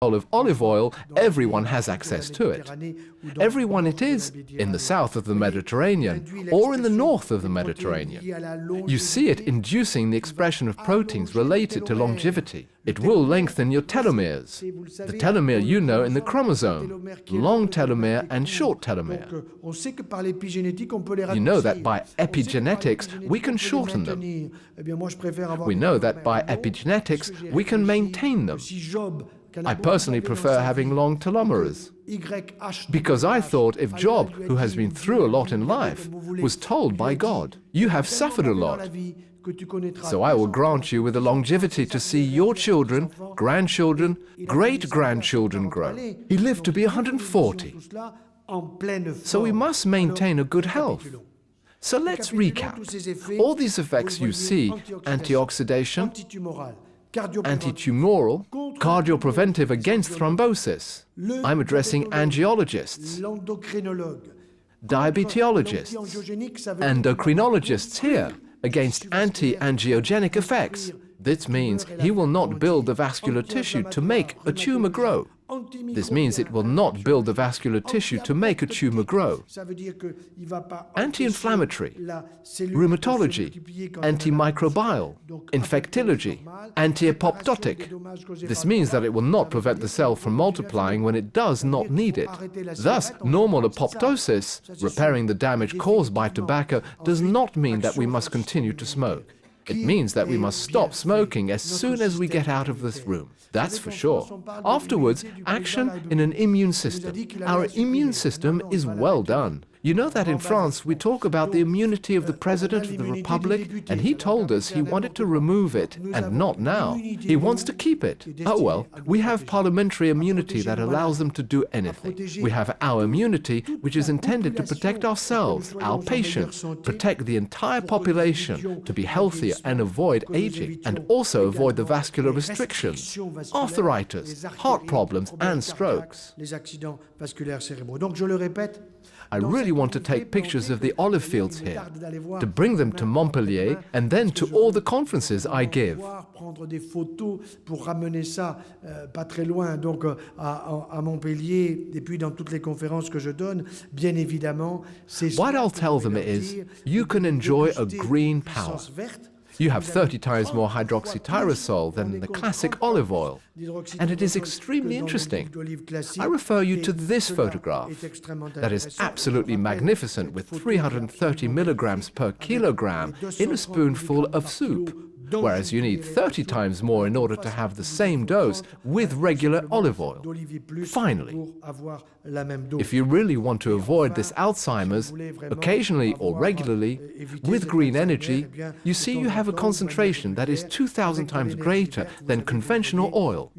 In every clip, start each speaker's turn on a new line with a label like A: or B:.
A: of olive oil, everyone has access to it. Everyone it is in the south of the Mediterranean or in the north of the Mediterranean. You see it inducing the expression of proteins related to longevity. It will lengthen your telomeres. The telomere you know in the chromosome, long telomere and short telomere. You know that by epigenetics we can shorten them. We know that by epigenetics we can maintain them. I personally prefer having long telomeres, because I thought if Job, who has been through a lot in life, was told by God, "You have suffered a lot, so I will grant you with the longevity to see your children, grandchildren, great-grandchildren grow." He lived to be 140. So we must maintain a good health. So let's recap. All these effects you see, antioxidation, antitumoral, cardiopreventive against thrombosis. I'm addressing angiologists, diabetologists, endocrinologists here, against anti-angiogenic effects. This means he will not build the vascular tissue to make a tumor grow. This means it will not build the vascular tissue to make a tumor grow. Anti-inflammatory, rheumatology, antimicrobial, infectology, anti-apoptotic. This means that it will not prevent the cell from multiplying when it does not need it. Thus, normal apoptosis, repairing the damage caused by tobacco, does not mean that we must continue to smoke. It means that we must stop smoking as soon as we get out of this room. That's for sure. Afterwards, action in an immune system. Our immune system is well done. You know that in France we talk about the immunity of the President of the Republic, and he told us he wanted to remove it, and not now. He wants to keep it. Oh well, we have parliamentary immunity that allows them to do anything. We have our immunity, which is intended to protect ourselves, our patients, protect the entire population, to be healthier and avoid aging, and also avoid the vascular restrictions, arthritis, heart problems, and strokes. I really want to take pictures of the olive fields here, to bring them to Montpellier and then to all the conferences I give. What I'll tell them is, you can enjoy a green power. You have 30 times more hydroxytyrosol than the classic olive oil, and it is extremely interesting. I refer you to this photograph that is absolutely magnificent with 330 milligrams per kilogram in a spoonful of soup, whereas you need 30 times more in order to have the same dose with regular olive oil. Finally, if you really want to avoid this Alzheimer's, occasionally or regularly, with green energy, you see you have a concentration that is 2,000 times greater than conventional oil.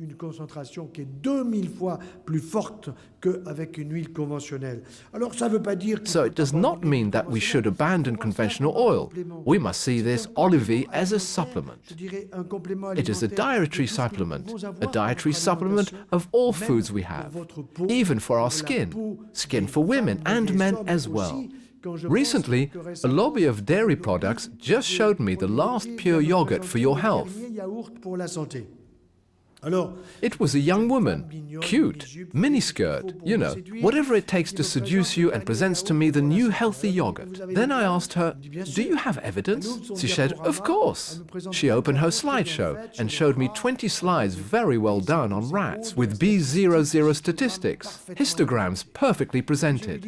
A: So it does not mean that we should abandon conventional oil. We must see this olive as a supplement. It is a dietary supplement of all foods we have, even for our skin for women and men as well. Recently, a lobby of dairy products just showed me the last pure yogurt for your health. It was a young woman, cute, miniskirt, you know, whatever it takes to seduce you, and presents to me the new healthy yogurt. Then I asked her, "Do you have evidence?" She said, "Of course." She opened her slideshow and showed me 20 slides very well done on rats with B00 statistics, histograms perfectly presented.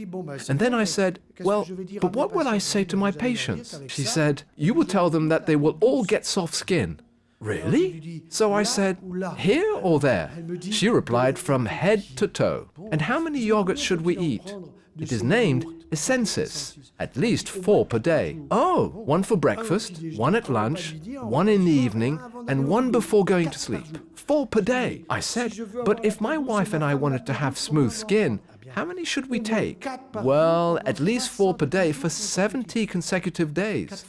A: And then I said, "Well, but what will I say to my patients?" She said, "You will tell them that they will all get soft skin." Really? So I said, "Here or there?" She replied, "From head to toe." And how many yogurts should we eat? It is named Essensis, at least 4 per day. Oh, 1 for breakfast, 1 at lunch, 1 in the evening, and 1 before going to sleep. 4 per day. I said, "But if my wife and I wanted to have smooth skin, how many should we take?" "Well, at least 4 per day for 70 consecutive days.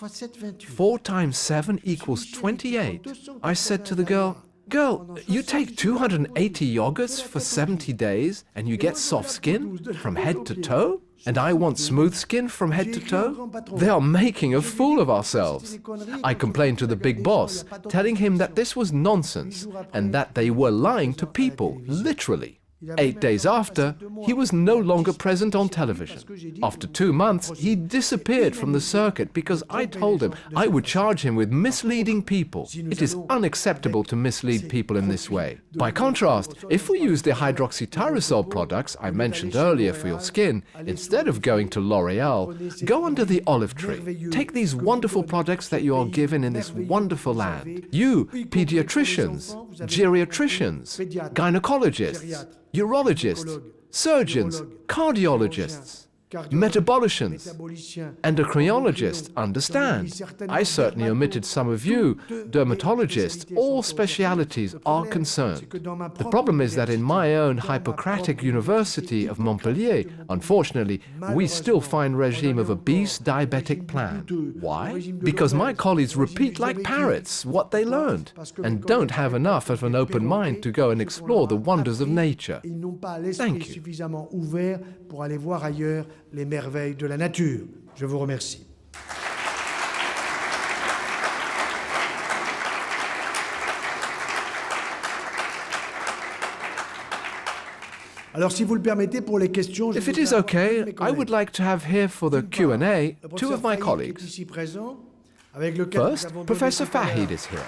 A: 4 times 7 equals 28. I said to the girl, "Girl, you take 280 yogurts for 70 days and you get soft skin from head to toe?" And I want smooth skin from head to toe? They are making a fool of ourselves. I complained to the big boss, telling him that this was nonsense and that they were lying to people, literally. 8 days after, he was no longer present on television. After 2 months, he disappeared from the circuit because I told him I would charge him with misleading people. It is unacceptable to mislead people in this way. By contrast, if we use the hydroxytyrosol products I mentioned earlier for your skin, instead of going to L'Oreal, go under the olive tree. Take these wonderful products that you are given in this wonderful land. You, pediatricians, geriatricians, gynecologists, urologists, surgeons, cardiologists, metabolicians, endocrinologists, understand. I certainly omitted some of you, dermatologists. All specialities are concerned. The problem is that in my own Hippocratic University of Montpellier, unfortunately, we still find regime of obese diabetic plan. Why? Because my colleagues repeat like parrots what they learned and don't have enough of an open mind to go and explore the wonders of nature. Thank you.
B: Pour aller voir ailleurs les merveilles de la nature. Je vous remercie. Alors, si vous le permettez, pour les questions,
A: if it is okay, I would like to have here for the Q&A 2 of my colleagues. First, Professor Fahid is here,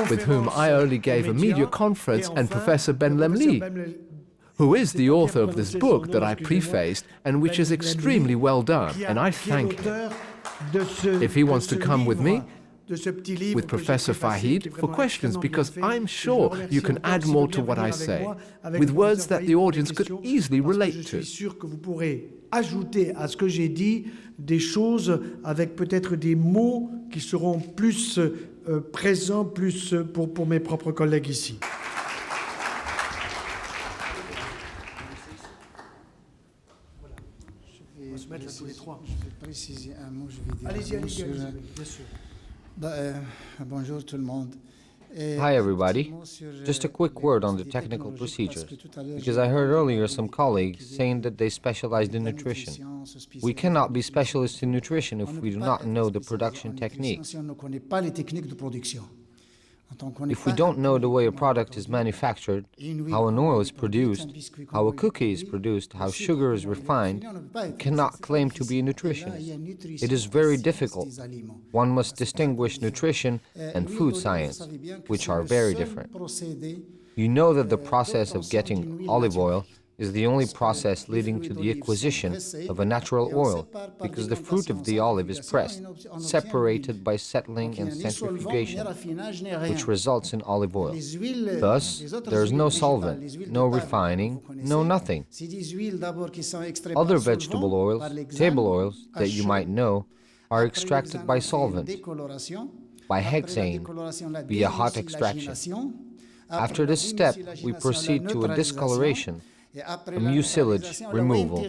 A: with whom I only gave a media conference, and Professor Ben Lemli, who is the author of this book that I prefaced and which is extremely well done, and I thank him. If he wants to come with me, with Professor Fahid, for questions, because I'm sure you can add more to what I say, with words that the audience could easily relate to.
B: Ajouter à ce que j'ai dit des choses avec peut-être des mots qui seront plus présents plus pour mes propres collègues ici. On va se mettre là tous les trois.
C: Je vais préciser un mot, je vais dire
B: allez-y,
C: un mot sur...
B: bien sûr.
C: Bonjour tout le monde.
D: Hi everybody. Just a quick word on the technical procedures, because I heard earlier some colleagues saying that they specialized in nutrition. We cannot be specialists in nutrition if we do not know the production techniques. If we don't know the way a product is manufactured, how an oil is produced, how a cookie is produced, how sugar is refined, we cannot claim to be a nutritionist. It is very difficult. One must distinguish nutrition and food science, which are very different. You know that the process of getting olive oil is the only process leading to the acquisition of a natural oil, because the fruit of the olive is pressed, separated by settling and centrifugation, which results in olive oil. Thus, there is no solvent, no refining, no nothing. Other vegetable oils, table oils, that you might know, are extracted by solvents, by hexane, via hot extraction. After this step, we proceed to a discoloration, a mucilage removal,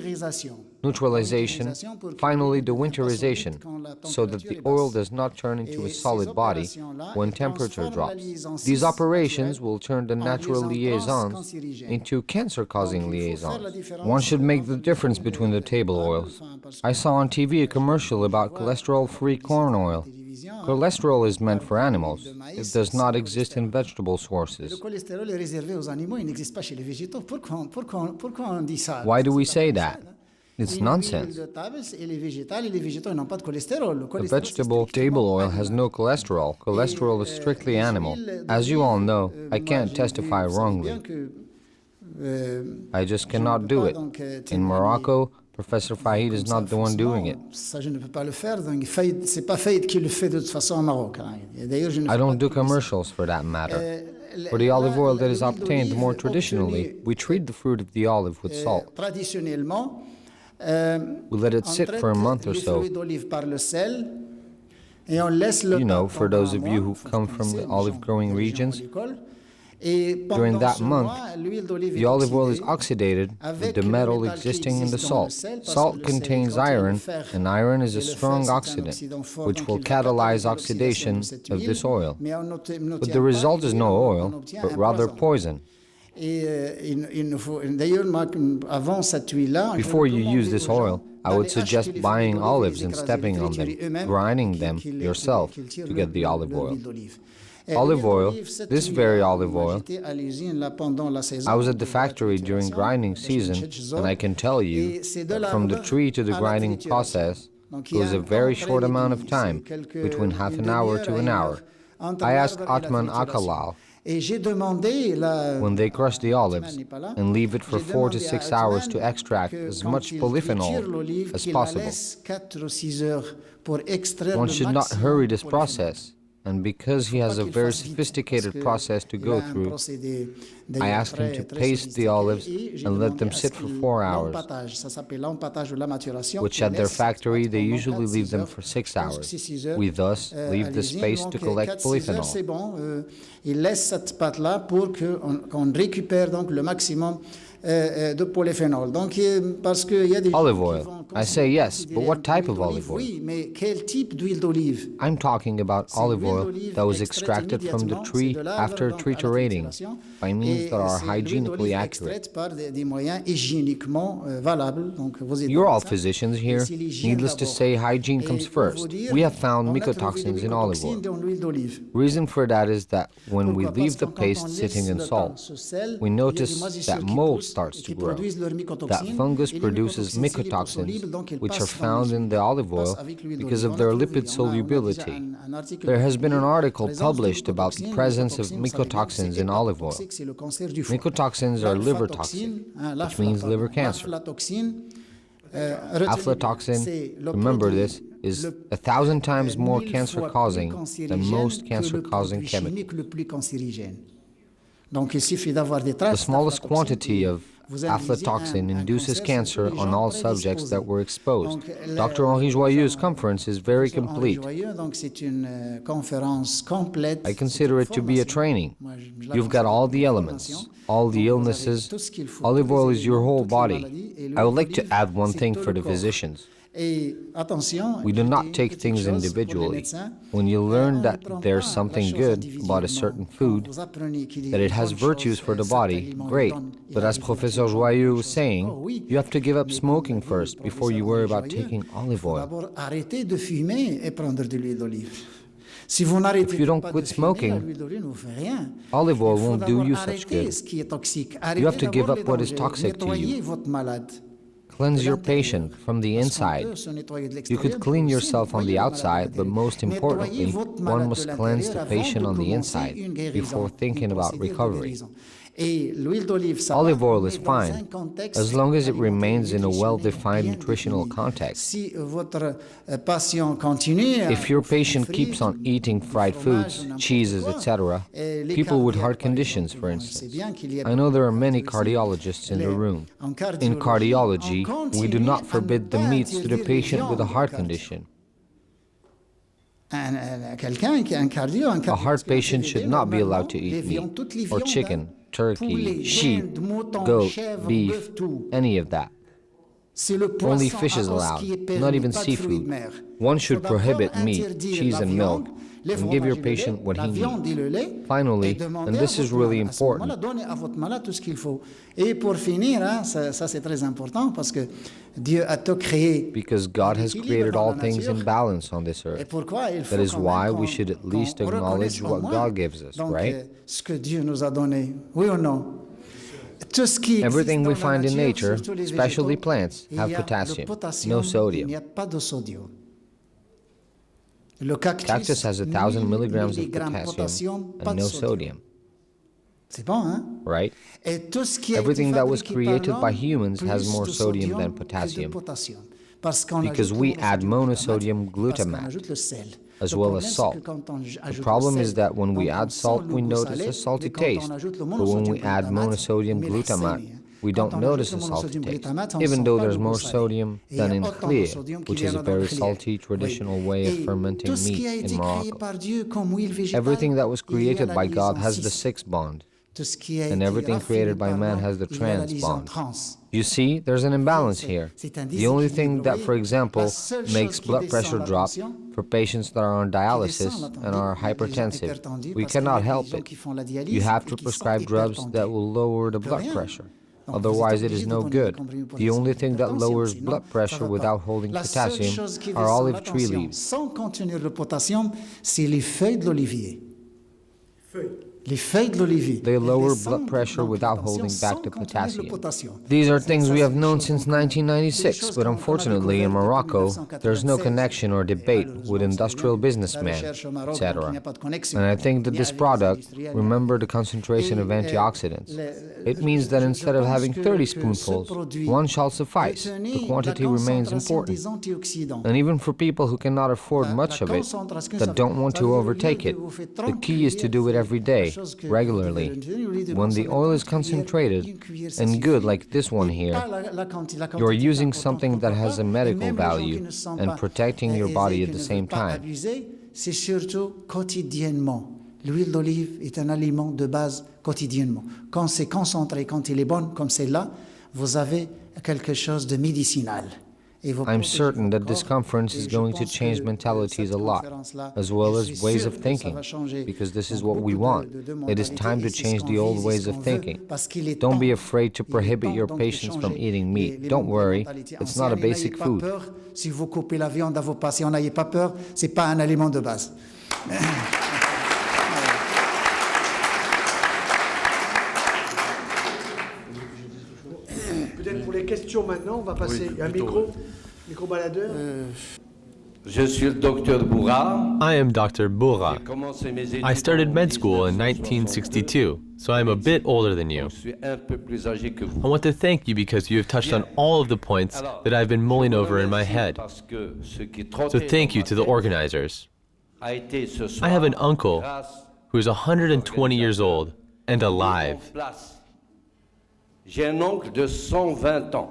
D: neutralization, finally the winterization, so that the oil does not turn into a solid body when temperature drops. These operations will turn the natural liaisons into cancer-causing liaisons. One should make the difference between the table oils. I saw on TV a commercial about cholesterol-free corn oil. Cholesterol is meant for animals. It does not exist in vegetable sources. Why do we say that? It's nonsense. The vegetable table oil has no cholesterol. Cholesterol is strictly animal. As you all know, I can't testify wrongly. I just cannot do it. In Morocco, Professor Fahid is not the one doing it. I don't do commercials for that matter. For the olive oil that is obtained more traditionally, we treat the fruit of the olive with salt. We let it sit for a month or so. You know, for those of you who come from the olive-growing regions, during that month, the olive oil is oxidated with the metal existing in the salt. Salt contains iron, and iron is a strong oxidant, which will catalyze oxidation of this oil. But the result is no oil, but rather poison. Before you use this oil, I would suggest buying olives and stepping on them, grinding them yourself to get the olive oil. Olive oil, this very olive oil, I was at the factory during grinding season, and I can tell you that from the tree to the grinding process goes a very short amount of time, between half an hour to an hour. I asked Atman Akalal, when they crush the olives and leave it for 4 to 6 hours to extract as much polyphenol as possible. One should not hurry this process, and because he has a very sophisticated process to go through, I asked him to paste the olives and let them sit for 4 hours, which at their factory they usually leave them for 6 hours. We thus leave the space to collect polyphenol.
C: Il laisse cette pâte-là pour qu'on récupère donc le maximum de polyphénol. Donc, parce qu'il y a des
D: olive oil. I say yes, but what type of olive oil?
C: Oui, mais quel type d'huile d'olive?
D: I'm talking about olive oil that was extracted from the tree after triturating by means that are hygienically accurate. You're all physicians here. Needless to say, hygiene comes first. We have found mycotoxins in olive oil. Reason for that is that when we leave the paste sitting in salt, we notice that mold starts to grow. That fungus produces mycotoxins, which are found in the olive oil because of their lipid solubility. There has been an article published about the presence of mycotoxins in olive oil. Mycotoxins are liver toxin, which means liver cancer. Aflatoxin, remember this, is 1,000 times more cancer-causing than most cancer-causing chemicals. The smallest quantity of aflatoxin induces cancer on all subjects that were exposed. Dr. Henri JOYEUX' conference is very complete. I consider it to be a training. You've got all the elements, all the illnesses. Olive oil is your whole body. I would like to add one thing for the physicians. We do not take things individually. When you learn that there's something good about a certain food, that it has virtues for the body, great. But as Professor JOYEUX was saying, you have to give up smoking first before you worry about taking olive oil. If you don't quit smoking, olive oil won't do you such good. You have to give up what is toxic to you. Cleanse your patient from the inside. You could clean yourself on the outside, but most importantly, one must cleanse the patient on the inside before thinking about recovery. Olive oil is fine, as long as it remains in a well-defined nutritional context. If your patient keeps on eating fried foods, cheeses, etc., people with heart conditions, for instance. I know there are many cardiologists in the room. In cardiology, we do not forbid the meats to the patient with a heart condition. A heart patient should not be allowed to eat meat, or chicken, turkey, sheep, goat, beef, any of that. Only fish is allowed, not even seafood. One should prohibit meat, cheese and milk, and give your patient what he needs. Finally, and this is really important, because God has created all things in balance on this earth. That is why we should at least acknowledge what God gives us, right? Everything we find in nature, especially plants, have potassium, no sodium. Cactus has 1,000 milligrams of potassium and no sodium. Right? Everything that was created by humans has more sodium than potassium, because we add monosodium glutamate, as well as salt. The problem is that when we add salt, we notice a salty taste, but when we add monosodium glutamate, we don't notice a salty taste, even though there's more sodium than in clear, which is a very salty traditional way of fermenting meat in Morocco. Everything that was created by God has the 6 bond, and everything created by man has the trans bond. You see, there's an imbalance here. The only thing that, for example, makes blood pressure drop for patients that are on dialysis and are hypertensive, we cannot help it. You have to prescribe drugs that will lower the blood pressure. Otherwise, it is no good. The only thing that lowers blood pressure without holding potassium are olive tree leaves.
C: Sans contenir le potassium, c'est les feuilles de l'olivier.
D: They lower blood pressure without holding back the potassium. These are things we have known since 1996, but unfortunately in Morocco, there's no connection or debate with industrial businessmen, etc. And I think that this product, remember the concentration of antioxidants. It means that instead of having 30 spoonfuls, one shall suffice. The quantity remains important. And even for people who cannot afford much of it, that don't want to overtake it, the key is to do it every day, regularly. When the oil is concentrated and good like this one here, you're using something that has a medical value and protecting your body at the same time.
C: C'est surtout quotidiennement. L'huile d'olive est un aliment de base quotidiennement. Quand c'est concentré, quand il est bon comme c'est là, vous avez quelque chose de médicinal.
D: I'm certain that this conference is going to change mentalities a lot, as well as ways of thinking, because this is what we want. It is time to change the old ways of thinking. Don't be afraid to prohibit your patients from eating meat. Don't worry, it's not a basic food.
C: Si vous coupez la viande à vos patients, n'ayez pas peur, c'est pas un aliment de base.
B: Peut-être pour les questions maintenant, on va passer à un micro baladeur.
E: Je suis le docteur Bourra.
F: I am Dr. Bourra. I started med school in 1962, so I'm a bit older than you. I want to thank you because you have touched on all of the points that I've been mulling over in my head. So thank you to the organizers. I have an uncle who is 120 years old and alive.
E: J'ai un oncle de 120 ans.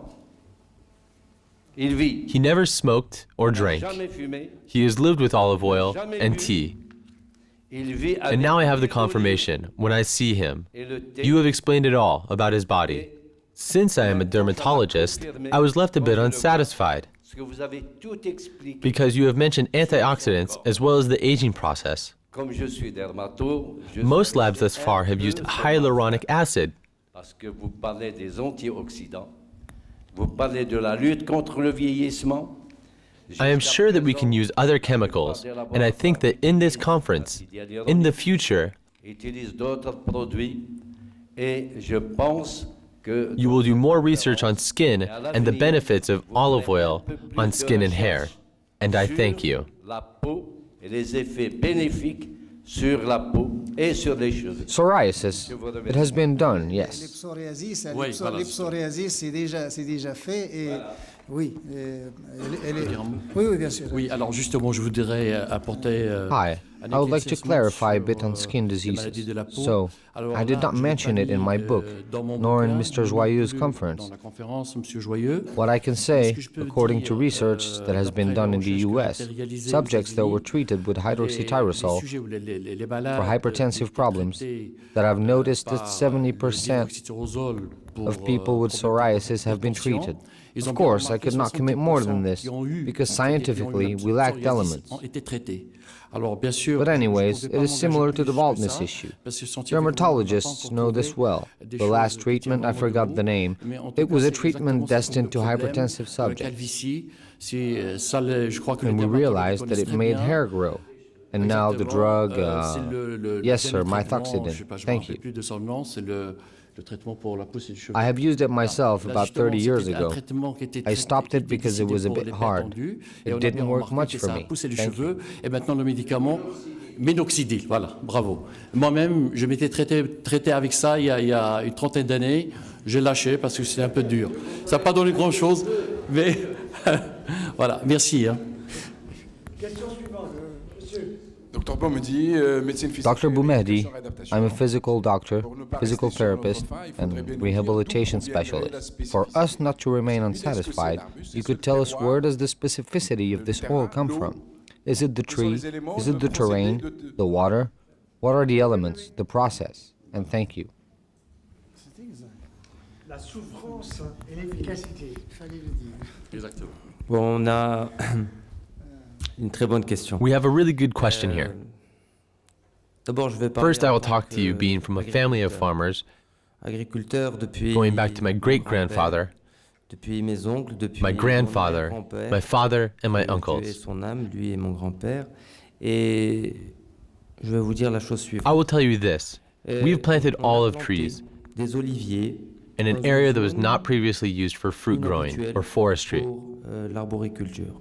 E: Il vit.
F: He never smoked or drank. He has lived with olive oil and tea. And now I have the confirmation when I see him. You have explained it all about his body. Since I am a dermatologist, I was left a bit unsatisfied because you have mentioned antioxidants as well as the aging process. Most labs thus far have used hyaluronic acid.
E: Parce que vous parlez des antioxydants, vous parlez de la lutte contre le vieillissement.
F: I am sure that we can use other chemicals, and I think that in this conference, in the future, you will do more research on skin and the benefits of olive oil on skin and hair. And I thank you.
D: Psoriasis, it has been done, yes.
C: L'ipsoriasis, c'est déjà fait et oui, bien sûr.
G: Oui, alors justement, je voudrais apporter...
D: Hi, I would like to clarify a bit on skin diseases. So, I did not mention it in my book, nor in Mr. Joyeux's conference. What I can say, according to research that has been done in the US, subjects that were treated with hydroxytyrosol for hypertensive problems, that I've noticed that 70% of people with psoriasis have been treated. Of course, I could not commit more than this, because scientifically we lacked elements. But anyways, it is similar to the baldness issue. Dermatologists know this well. The last treatment, I forgot the name, it was a treatment destined to hypertensive subjects. And we realized that it made hair grow. And now the drug, yes sir, methoxidant, thank you. I have used it myself about 30 years ago. I stopped it because it was a bit hard. It didn't work much for me. Thank you.
G: Et maintenant le médicament minoxidil, voilà, bravo. Moi-même, je m'étais traité avec ça il y a une trentaine d'années. J'ai lâché parce que c'était un peu dur. Ça n'a pas donné grand-chose, mais voilà, merci. Hein.
B: Question suivante, monsieur.
D: Dr. Boumehdi, I'm a physical doctor, physical therapist, and rehabilitation specialist. For us not to remain unsatisfied, you could tell us where does the specificity of this oil come from? Is it the tree? Is it the terrain? The water? What are the elements? The process? And thank you.
B: La souffrance et l'efficacité.
G: Exactement.
H: Bon, on a une très bonne question.
F: We have a really good question here.
H: D'abord, je vais parler
F: First, I
H: en
F: will
H: tant
F: talk to you
H: que
F: being from a family of farmers,
H: agriculteur depuis
F: going back to my great-grandfather,
H: depuis mes oncles, depuis
F: my
H: mon
F: grandfather,
H: grand-père,
F: my father, and my
H: Dieu ait
F: uncles.
H: son âme, lui et mon grand-père. Et je vais vous dire la chose suivante.
F: I will tell you this. We've planted
H: On a
F: olive
H: planté
F: trees
H: des oliviers
F: in an
H: dans une
F: area that was
H: zone
F: not previously used for fruit growing
H: inhabituelle
F: or forestry.
H: pour l'arboriculture.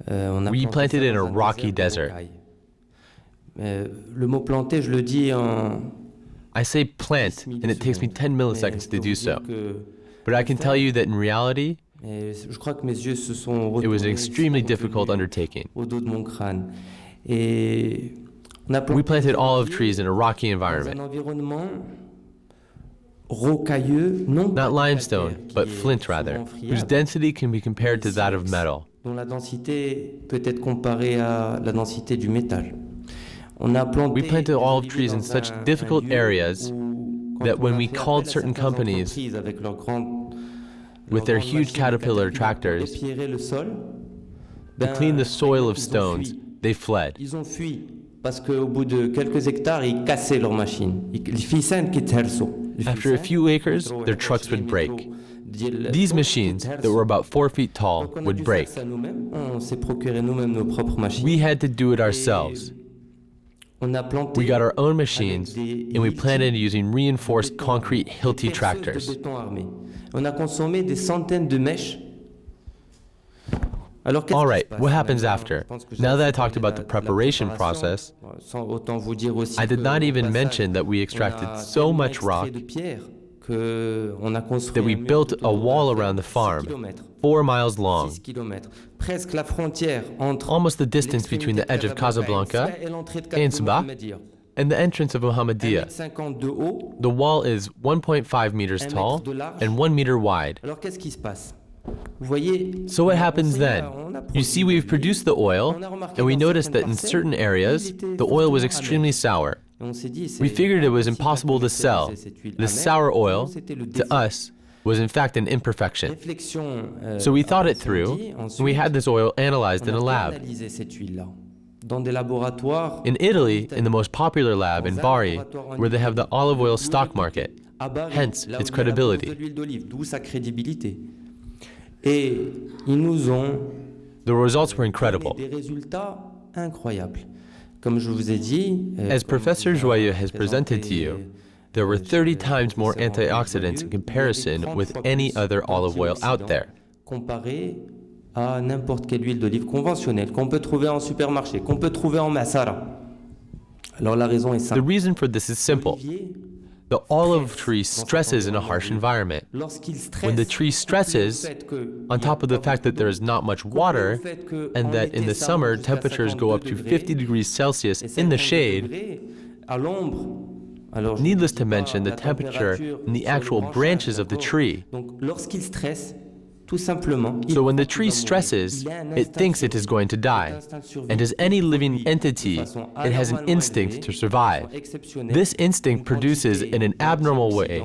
H: On a
F: We
H: planté
F: planted
H: ça
F: in a
H: dans un
F: rocky
H: désert de
F: desert.
H: rocailles. Le mot planter, je le dis en
F: I say plant, and it takes me 10 milliseconds to do so. But I can tell you that in reality,
H: je crois que mes yeux se sont
F: it was an
H: retournés,
F: extremely
H: sont
F: difficult
H: revenus
F: undertaking.
H: au dos de mon crâne. Et on a planté
F: We planted
H: des
F: olive
H: oliviers
F: trees in a rocky
H: dans un
F: environment,
H: environnement rocailleux, non pas
F: not
H: du
F: limestone,
H: calcaire, qui
F: but
H: est
F: flint rather,
H: souvent
F: whose
H: friable,
F: density can be compared to that of metal.
H: dont la densité peut être comparée à la densité du métal. On a planté
F: We planted
H: des
F: olive
H: oliviers
F: trees in
H: dans
F: such
H: un
F: difficult
H: lieu
F: areas
H: où, quand
F: that
H: on
F: when
H: a
F: we
H: fait
F: called
H: appel à
F: certain
H: certaines
F: companies
H: entreprises avec leurs grandes
F: with their
H: grandes
F: huge
H: machines de
F: Caterpillar
H: caterpillar pour
F: tractors
H: dépierrer le sol,
F: to
H: ben,
F: clean the soil of
H: ils ont
F: stones,
H: fui.
F: they fled.
H: Ils ont fui parce qu'au bout de quelques hectares, ils cassaient leurs machines.
F: After a few acres, their trucks would break. These machines, that were about 4 feet tall,
H: Donc on a
F: would
H: dû
F: break.
H: faire ça nous-mêmes. On s'est procuré nous-mêmes nos propres machines.
F: We had to do it ourselves.
H: On a planté
F: We got our own
H: avec
F: machines,
H: des
F: and we
H: hilti
F: planted using
H: de
F: reinforced
H: béton
F: concrete
H: armé,
F: Hilti
H: des perceuses de
F: tractors.
H: béton armé. On a consommé des centaines de mèches. Alors, qu'est-ce
F: All
H: qui
F: right,
H: se passe
F: what happens
H: maintenant?
F: after?
H: Je pense que j'ai
F: Now that I
H: assez
F: talked
H: parlé
F: about the
H: de la
F: preparation
H: préparation.
F: process,
H: Sans autant vous dire aussi
F: I did
H: que,
F: not
H: au
F: even
H: passage,
F: mention that we
H: on
F: extracted
H: a
F: so
H: tellement
F: much
H: extrait
F: rock
H: de pierre que on a construit
F: that we
H: un mur
F: built
H: tout
F: a
H: autour de la
F: wall
H: ferme,
F: around the
H: 6
F: farm,
H: kilomètres.
F: 4 miles long,
H: 6 kilomètres. Presque la frontière entre
F: almost the distance between the edge of Casablanca
H: et l'entrée de
F: and
H: Casablanca,
F: Sabah
H: Mohammedia.
F: and the entrance of Mohammedia.
H: 1,50 m de haut.
F: The wall is 1.5 meters tall and 1 meter wide.
H: Alors qu'est-ce qui se passe? Vous voyez,
F: So what
H: on
F: happens
H: sait,
F: then?
H: on a
F: You see,
H: produit
F: we've produced the oil, and we noticed that in certain areas, the oil was extremely sour.
H: on s'est dit,
F: We
H: c'est
F: figured it was
H: impossible
F: impossible to
H: de
F: sell.
H: commercialiser cette huile
F: This
H: amère.
F: sour
H: Pour
F: oil,
H: nous, c'était le
F: to
H: désir.
F: us, was in fact an imperfection.
H: Réflexion,
F: So we thought it
H: approfondie.
F: through, and
H: Ensuite,
F: we had this oil analyzed
H: on
F: in a
H: a
F: lab.
H: analysé cette huile-là dans des laboratoires
F: In Italy, in the most popular lab in Bari, where they have the olive oil stock market,
H: à Bari,
F: hence
H: là
F: its
H: où il y a la bourse
F: credibility.
H: de l'huile d'olive, d'où sa crédibilité. Et ils nous ont
F: The results were
H: donné
F: incredible.
H: des résultats incroyables. Comme je vous ai dit,
F: As
H: comme
F: Professor
H: vous a
F: Joyeux has
H: présenté,
F: presented to you, there were 30 times more antioxidants in comparison with any other olive oil out there.
H: Comparé à n'importe quelle huile d'olive conventionnelle qu'on peut trouver en supermarché, qu'on peut trouver en Massara. Alors la raison est
F: The
H: simple.
F: reason for this is simple.
H: L'olivier,
F: The olive tree stresses in a harsh environment.
H: lorsqu'il stresse,
F: When the tree stresses, on top of the fact that there is not much water, and that in the summer temperatures go up to 50 degrees Celsius in the shade,
H: à l'ombre. Alors, je
F: needless
H: ne
F: to
H: dis pas
F: mention the
H: la
F: temperature
H: température
F: in the
H: sur le
F: actual
H: branchage,
F: branches of the
H: d'accord?
F: tree.
H: Donc, lorsqu'il stresse, tout simplement, il
F: So when the
H: croit qu'il
F: tree
H: va mourir.
F: stresses,
H: Il a un
F: it
H: instinct
F: thinks
H: de
F: it is
H: survie.
F: going to die.
H: Cet instinct de survie
F: And as any living
H: produit
F: entity,
H: de façon
F: it has an
H: anormalement
F: instinct
H: élevée,
F: to survive.
H: de façon exceptionnelle,
F: This instinct
H: une
F: produces
H: quantité
F: in an abnormal way a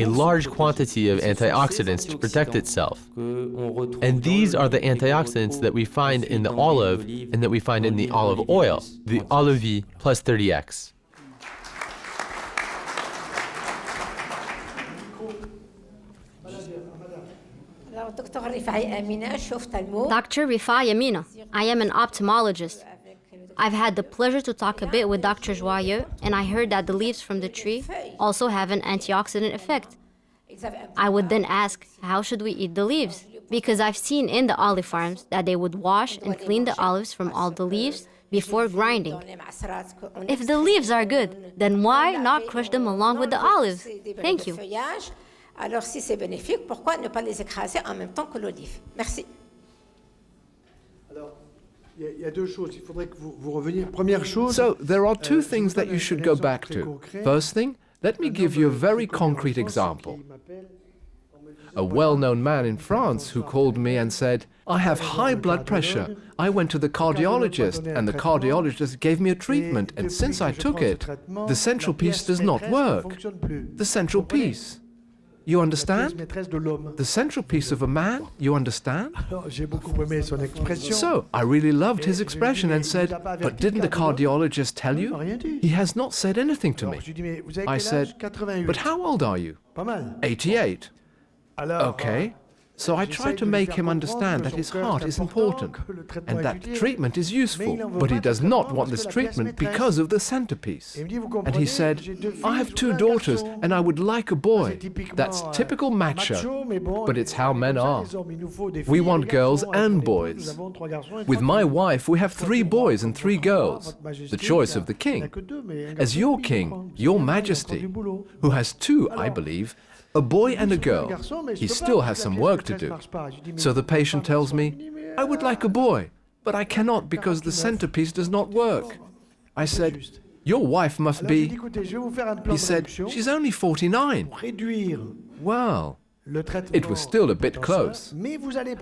H: d'antioxydants
F: large
H: pour se
F: quantity of
H: protéger. Ce sont ces
F: antioxidants to protect
H: antioxydants
F: itself.
H: que on retrouve
F: And
H: dans
F: these are the
H: l'olive et qu'on
F: antioxidants that we
H: retrouve
F: find in
H: ensuite
F: the
H: dans l'huile
F: olive
H: d'olive,
F: and that we find in
H: dans
F: the
H: l'huile
F: olive
H: d'olive
F: oil,
H: plus
F: the
H: 30.
F: Olive plus 30X.
I: Dr. Rifai Amina. I am an ophthalmologist. I've had the pleasure to talk a bit with Dr. Joyeux, and I heard that the leaves from the tree also have an antioxidant effect. I would then ask, how should we eat the leaves? Because I've seen in the olive farms that they would wash and clean the olives from all the leaves before grinding. If the leaves are good, then why not crush them along with the olives? Thank you.
J: Alors, si c'est bénéfique, pourquoi ne pas les écraser en même temps que l'olive? Merci.
B: Alors, il y a deux choses. Il faudrait que vous reveniez. Première chose.
A: So there are two things that you should go back to. First thing, let me give you a very concrete example. A well-known man in France who called me and said, I have high blood pressure. I went to the cardiologist and the cardiologist gave me a treatment, and since I took it, the central piece does not work. The central piece. You understand? The central piece of a man, you understand? So, I really loved his expression and said, but didn't the cardiologist tell you? He has not said anything to me. I said, but how old are you? 88. Okay. So I tried to make him understand that his heart is important and that treatment is useful, but he does not want this treatment because of the centerpiece. And he said, I have 2 daughters and I would like a boy. That's typical macho, but it's how men are. We want girls and boys. With my wife, we have 3 boys and 3 girls, the choice of the king. As your king, your majesty, who has 2, I believe, a boy and a girl. He still has some work to do. So the patient tells me, I would like a boy, but I cannot because the centerpiece does not work. I said, your wife must be... He said, she's only 49. Well, it was still a bit close.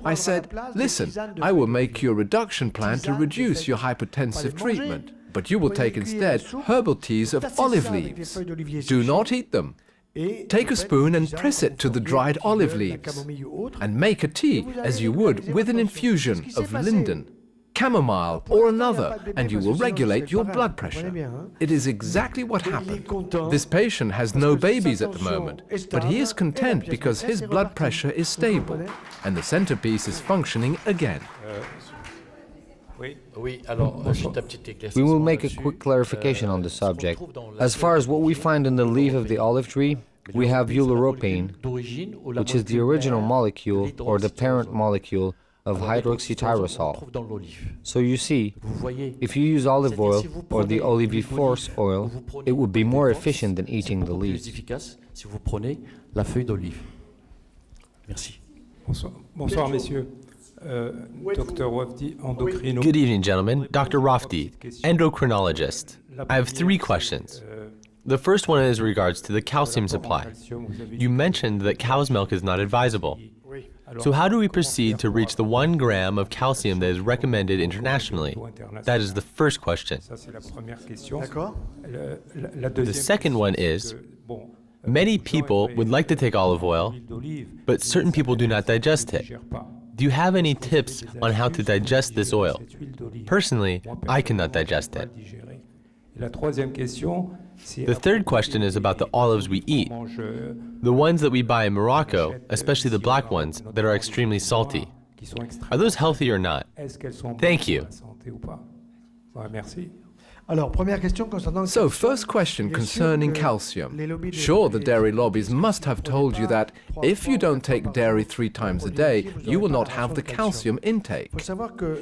A: I said, listen, I will make you a reduction plan to reduce your hypertensive treatment, but you will take instead herbal teas of olive leaves. Do not eat them. Take a spoon and press it to the dried olive leaves and make a tea as you would with an infusion of linden, chamomile or another, and you will regulate your blood pressure. It is exactly what happened. This patient has no babies at the moment, but he is content because his blood pressure is stable and the centerpiece is functioning again.
D: We will make a quick clarification on the subject. As far as what we find in the leaf of the olive tree, we have uleuropane, which is the original molecule or the parent molecule of hydroxytyrosol. So you see, if you use olive oil or the oliviflorous oil, it would be more efficient than eating the leaves.
K: Bonsoir, messieurs.
F: Good evening, gentlemen. Dr. Rafti, endocrinologist. I have 3 questions. The first one is in regards to the calcium supply. You mentioned that cow's milk is not advisable. So how do we proceed to reach the 1 gram of calcium that is recommended internationally? That is the first question. The second one is, many people would like to take olive oil, but certain people do not digest it. Do you have any tips on how to digest this oil? Personally, I cannot digest it. The third question is about the olives we eat. The ones that we buy in Morocco, especially the black ones, that are extremely salty. Are those healthy or not? Thank you.
A: So, first question concerning calcium. Sure, the dairy lobbies must have told you that if you don't take dairy 3 times a day, you will not have the calcium intake.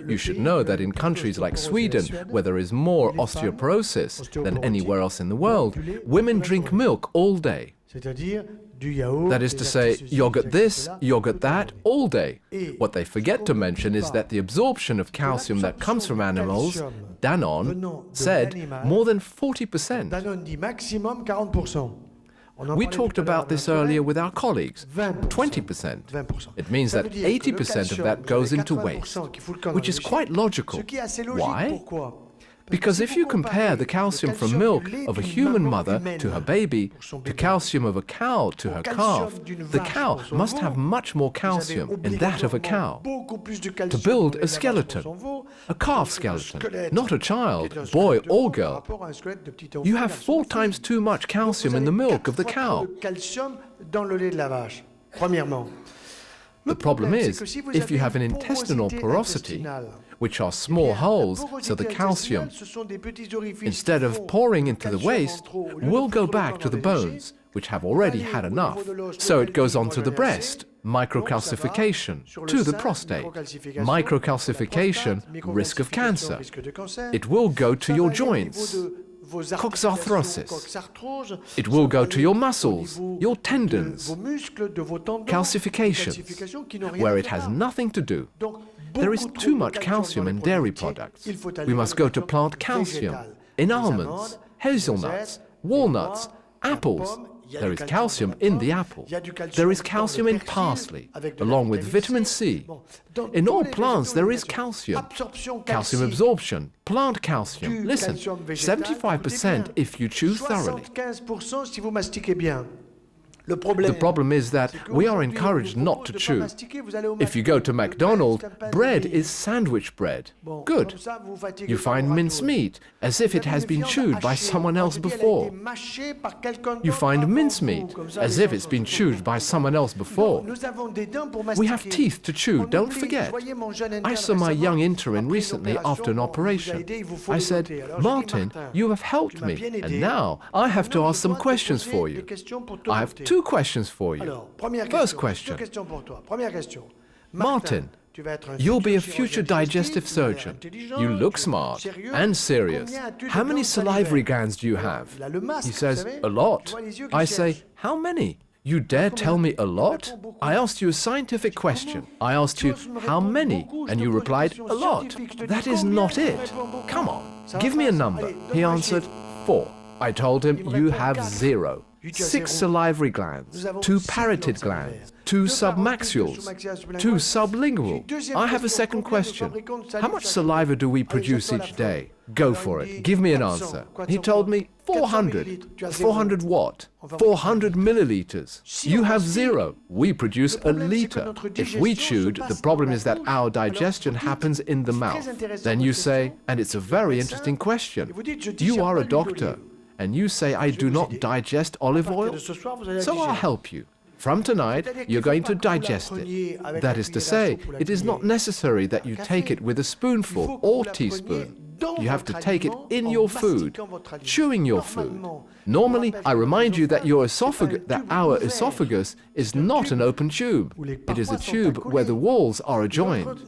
A: You should know that in countries like Sweden, where there is more osteoporosis than anywhere else in the world, women drink milk all day. That is to say, yogurt this, yogurt that, all day. What they forget to mention is that the absorption of calcium that comes from animals, Danone, said more than 40%. We talked about this earlier with our colleagues, 20%. It means that 80% of that goes into waste, which is quite logical. Why? Because if you compare the calcium from milk of a human mother to her baby to calcium of a cow to her calf, the cow must have much more calcium in that of a cow to build a skeleton, a calf skeleton, not a child, boy or girl. You have 4 times too much calcium in the milk of the cow. The problem is, if you have an intestinal porosity, which are small holes, so the calcium, instead of pouring into the waste, will go back to the bones, which have already had enough. So it goes on to the breast, microcalcification, to the prostate. Microcalcification, risk of cancer. It will go to your joints, coxarthrosis. It will go to your muscles, your tendons, calcifications, where it has nothing to do. There is too much calcium in dairy products. We must go to plant calcium in almonds, hazelnuts, walnuts, apples, There is calcium in the apple. There is calcium in parsley, along with vitamin C. In all plants, there is calcium. Calcium absorption, plant calcium. Listen, 75% if you chew thoroughly. The problem is that we are encouraged not to chew. If you go to McDonald's, bread is sandwich bread. Good. You find mincemeat, as if it has been chewed by someone else before. You find mincemeat, as if it's been chewed by someone else before. We have teeth to chew, don't forget. I saw my young intern recently after an operation. I said, Martin, you have helped me, and now I have to ask some questions for you. I have two questions for you. First question. Martin, you'll be a future digestive surgeon. You look smart and serious. How many salivary glands do you have? He says, a lot. I say, how many? You dare tell me a lot? I asked you a scientific question. I asked you, how many? And you replied, a lot. That is not it. Come on, give me a number. He answered, 4. I told him, you have 0. 6 salivary glands, 2 parotid glands, 2 submaxuals, 2 sublingual. I have a second question. How much saliva do we produce each day? Go for it. Give me an answer. He told me 400. 400 what? 400 milliliters. You have 0. We produce a liter. If we chewed, the problem is that our digestion happens in the mouth. Then you say, and it's a very interesting question. You are a doctor. And you say I do not digest olive oil? So I'll help you. From tonight, you're going to digest it. That is to say, it is not necessary that you take it with a spoonful or teaspoon. You have to take it in your food, chewing your food. Normally, I remind you that our esophagus is not an open tube. It is a tube where the walls are adjoined.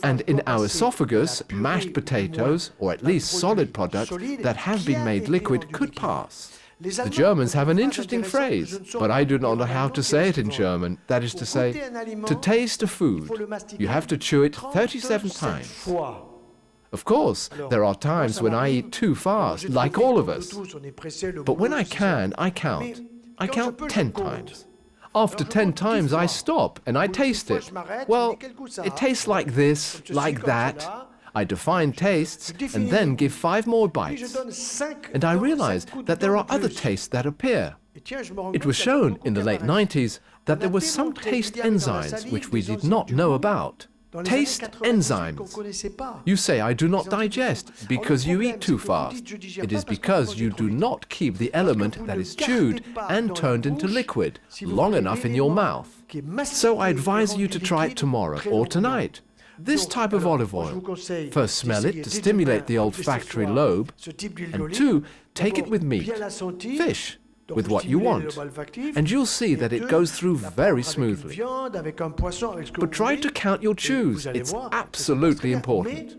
A: And in our esophagus, mashed potatoes, or at least solid products that have been made liquid, could pass. The Germans have an interesting phrase, but I do not know how to say it in German. That is to say, to taste a food, you have to chew it 37 times. Of course, there are times when I eat too fast, like all of us. But when I can, I count. I count 10 times. After 10 times, I stop and I taste it. Well, it tastes like this, like that. I define tastes and then give 5 more bites. And I realize that there are other tastes that appear. It was shown in the late 90s that there were some taste enzymes which we did not know about. Taste enzymes. You say, I do not digest because you eat too fast. It is because you do not keep the element that is chewed and turned into liquid long enough in your mouth. So I advise you to try it tomorrow or tonight. This type of olive oil. First, smell it to stimulate the olfactory lobe, and 2, take it with meat, fish, with what you want, and you'll see that it goes through very smoothly. But try to count your chews. It's absolutely important.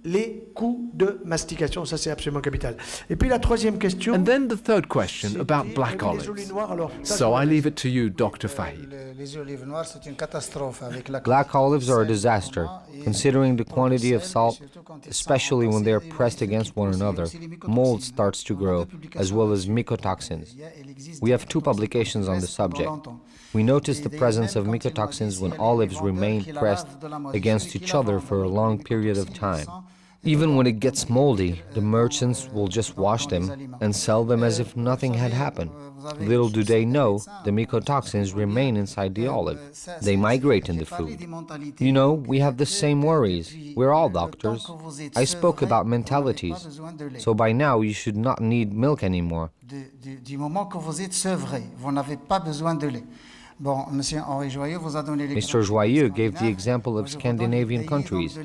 B: Les coups de mastication, ça c'est absolument capital. Et puis la troisième question.
A: And then the third question about black olives. So I leave it to you, Dr. Fahid.
D: Black olives are a disaster, considering the quantity of salt, especially when they are pressed against one another. Mold starts to grow, as well as mycotoxins. We have 2 publications on the subject. We noticed the presence of mycotoxins when olives remain pressed against each other for a long period of time. Even when it gets moldy, the merchants will just wash them and sell them as if nothing had happened. Little do they know, the mycotoxins remain inside the olive. They migrate in the food. You know, we have the same worries. We're all doctors. I spoke about mentalities. So by now, you should not need milk anymore. Mr. Joyeux gave the example of Scandinavian countries.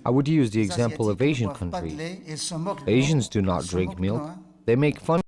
D: I would use the example of Asian countries. Asians do not drink milk. They make fun